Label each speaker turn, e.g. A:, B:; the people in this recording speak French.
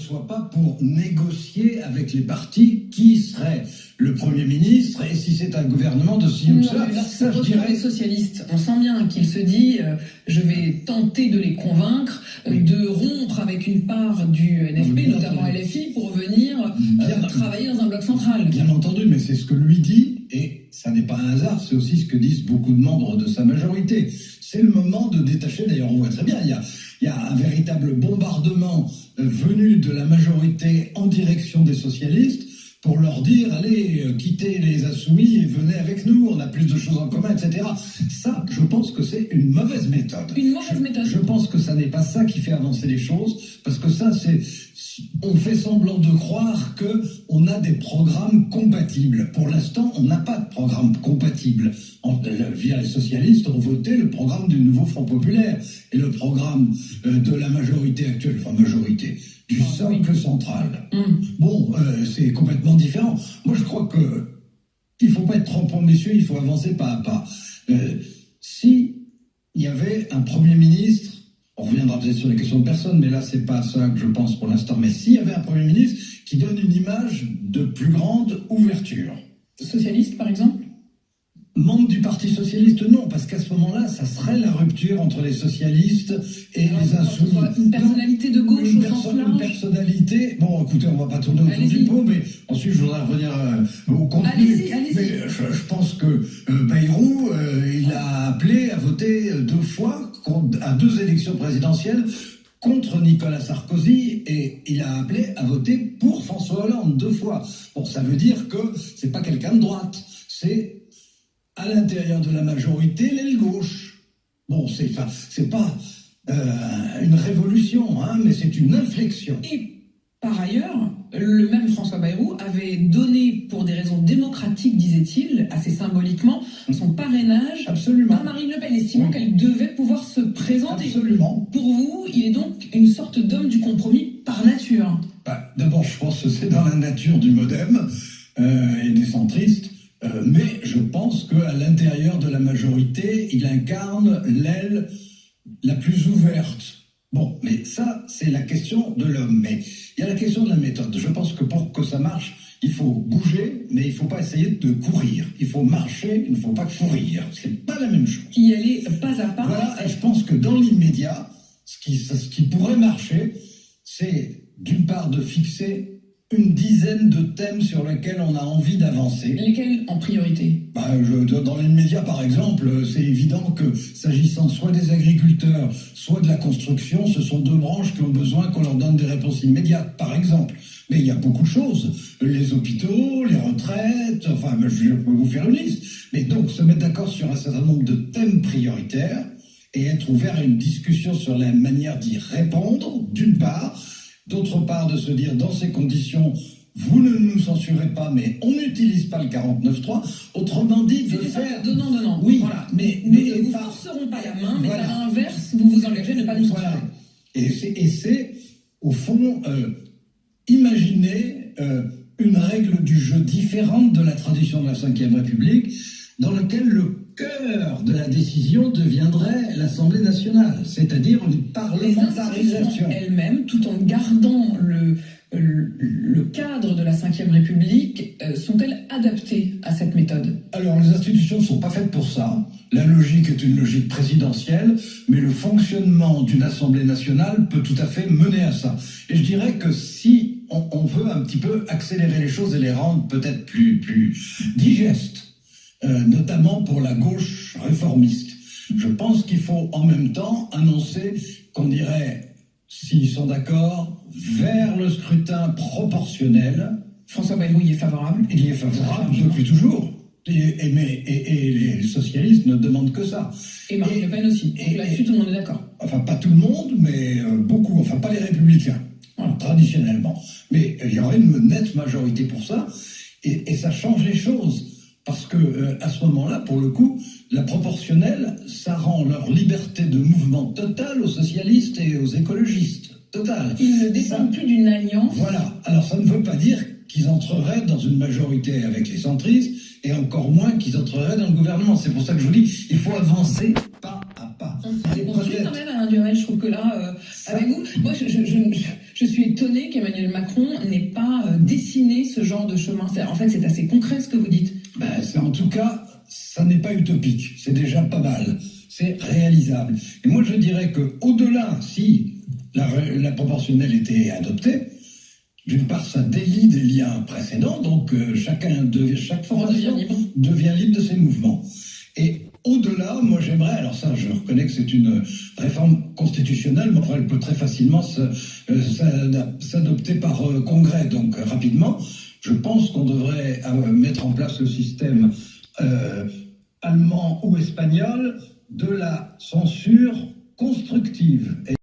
A: soit pas pour négocier avec les partis qui serait le Premier ministre et si c'est un gouvernement de ci ou cela.
B: Ça, je dirais. Les socialistes, on sent bien qu'il se dit je vais tenter de les convaincre de rompre avec une part du NFP, notamment LFI, pour venir travailler dans un bloc central.
A: Bien entendu, mais c'est ce que lui dit, et ça n'est pas un hasard, c'est aussi ce que disent beaucoup de membres de sa majorité. C'est le moment de détacher, d'ailleurs on voit très bien, il y a un véritable bombardement venu de la majorité en direction des socialistes pour leur dire, allez, quittez les insoumis et venez avec nous, on a plus de choses en commun, etc. Ça, je pense que c'est une mauvaise méthode.
B: Une mauvaise méthode.
A: Je pense que ça n'est pas ça qui fait avancer les choses, parce que ça, on fait semblant de croire qu'on a des programmes compatibles. Pour l'instant, on n'a pas de programme compatible. Les socialistes ont voté le programme du nouveau Front populaire et le programme de la majorité actuelle, enfin majorité, du socle central. Bon, c'est complètement différent. Moi, je crois qu'il ne faut pas être trop ambitieux, il faut avancer pas à pas. Si il y avait un Premier ministre, on reviendra peut-être sur les questions de personne, mais là, c'est pas ça que je pense pour l'instant. Mais s'il y avait un Premier ministre qui donne une image de plus grande ouverture.
B: Socialiste, par exemple ?
A: Membre du Parti socialiste, non, parce qu'à ce moment-là, ça serait la rupture entre les socialistes et les insoumis.
B: Une personnalité de gauche au sens large.
A: Une personnalité. Bon, écoutez, on va pas tourner autour du pot, mais ensuite je voudrais revenir au contenu.
B: Allez-y.
A: Mais je pense que Bayrou, il a appelé à voter 2 fois à 2 élections présidentielles contre Nicolas Sarkozy, et il a appelé à voter pour François Hollande 2 fois. Bon, ça veut dire que c'est pas quelqu'un de droite, c'est à l'intérieur de la majorité, l'aile gauche. Bon, c'est pas une révolution, hein, mais c'est une inflexion.
B: Et par ailleurs, le même François Bayrou avait donné, pour des raisons démocratiques, disait-il, assez symboliquement, son parrainage à Marine Le Pen, estimant qu'elle devait pouvoir se présenter.
A: Absolument.
B: Pour vous, il est donc une sorte d'homme du compromis par nature.
A: D'abord, je pense que c'est dans la nature du MoDem et des centristes. Mais je pense qu'à l'intérieur de la majorité, il incarne l'aile la plus ouverte. Bon, mais ça, c'est la question de l'homme. Mais il y a la question de la méthode. Je pense que pour que ça marche, il faut bouger, mais il ne faut pas essayer de courir. Il faut marcher, il ne faut pas courir. C'est pas la même chose.
B: Y aller pas à pas.
A: Voilà, et je pense que dans l'immédiat, ce qui pourrait marcher, c'est d'une part de fixer une dizaine de thèmes sur lesquels on a envie d'avancer.
B: Lesquels en priorité ?
A: Dans l'immédiat, par exemple, c'est évident que s'agissant soit des agriculteurs, soit de la construction, ce sont 2 branches qui ont besoin qu'on leur donne des réponses immédiates, par exemple. Mais il y a beaucoup de choses. Les hôpitaux, les retraites, enfin, je peux vous faire une liste. Mais donc, se mettre d'accord sur un certain nombre de thèmes prioritaires et être ouvert à une discussion sur la manière d'y répondre, d'une part. D'autre part, de se dire, dans ces conditions, vous ne nous censurez pas, mais on n'utilise pas le 49.3. Autrement dit, de faire...
B: Donnant.
A: Oui,
B: voilà. Mais nous ne vous forcerons pas la main, mais à l'inverse, vous vous engagez à ne pas nous censurer.
A: Voilà. Et c'est, au fond, imaginer une règle du jeu différente de la tradition de la Ve République, dans laquelle le cœur de la décision deviendrait l'Assemblée nationale, c'est-à-dire une parlementarisation.
B: Elle-même, tout en gardant le cadre de la Ve République, sont-elles adaptées à cette méthode ?
A: Alors, les institutions ne sont pas faites pour ça. La logique est une logique présidentielle, mais le fonctionnement d'une Assemblée nationale peut tout à fait mener à ça. Et je dirais que si on veut un petit peu accélérer les choses et les rendre peut-être plus digestes, notamment pour la gauche réformiste, je pense qu'il faut en même temps annoncer qu'on irait, s'ils sont d'accord, vers le scrutin proportionnel.
B: François Bayrou y est favorable.
A: Il y est favorable depuis toujours. Et les socialistes ne demandent que ça.
B: Et Marine Le Pen aussi. Et là-dessus, tout le monde est d'accord.
A: Enfin, pas tout le monde, mais beaucoup. Enfin, pas les républicains, traditionnellement. Mais il y aurait une nette majorité pour ça. Et ça change les choses. Parce que à ce moment-là, pour le coup, la proportionnelle, ça rend leur liberté de mouvement totale aux socialistes et aux écologistes. Totale.
B: Ils ne dépendent plus d'une alliance.
A: Voilà. Alors ça ne veut pas dire qu'ils entreraient dans une majorité avec les centristes, et encore moins qu'ils entreraient dans le gouvernement. C'est pour ça que je vous dis, il faut avancer pas à pas.
B: On s'est construit quand même, Alain Durel. Je trouve que là, avec vous, moi, je suis étonnée qu'Emmanuel Macron n'ait pas dessiné ce genre de chemin. En fait, c'est assez concret ce que vous dites.
A: En tout cas, ça n'est pas utopique. C'est déjà pas mal. C'est réalisable. Et moi, je dirais que au-delà, si la proportionnelle était adoptée, d'une part, ça délie des liens précédents, donc chaque formation devient libre de ses mouvements. Et au-delà, moi j'aimerais, alors ça je reconnais que c'est une réforme constitutionnelle, mais enfin, elle peut très facilement s'adopter par congrès, donc rapidement. Je pense qu'on devrait mettre en place le système allemand ou espagnol de la censure constructive. Et